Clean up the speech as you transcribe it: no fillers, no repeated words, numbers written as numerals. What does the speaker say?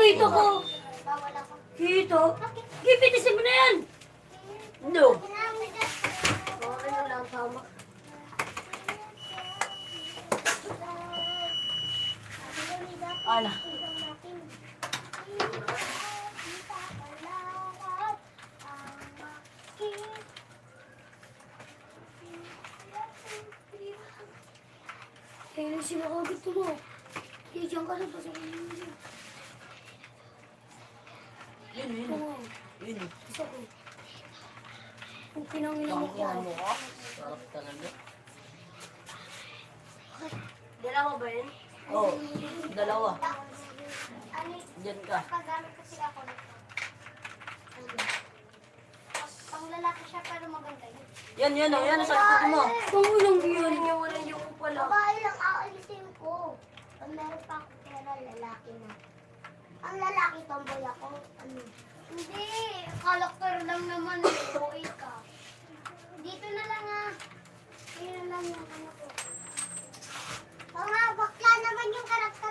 kita ko. Bawal ako. Kita. Gipitisin mo na yan. No. Okay na lang, tama. Ala. Kaya sila ko gusto mo. Kaya dyan ka na pa sa kanila. Yun. Yun. Gusto ko. Kung pinangin mo ko. mo ka? Sarap talaga. Dalawa ba yun? Oo. Dalawa. Ano? Diyan ka. Paggamit kasi ako nito. Pang lalaki siya pero maganda yun. Yan. Yan sa likod mo. Pangulang yun. Walang yung pala. Babae lang aalisin ko. Pag meron pa ako pera, lalaki na. Ang lalaki, tomboy ako. Ano? Hindi, karakter lang naman. Oo,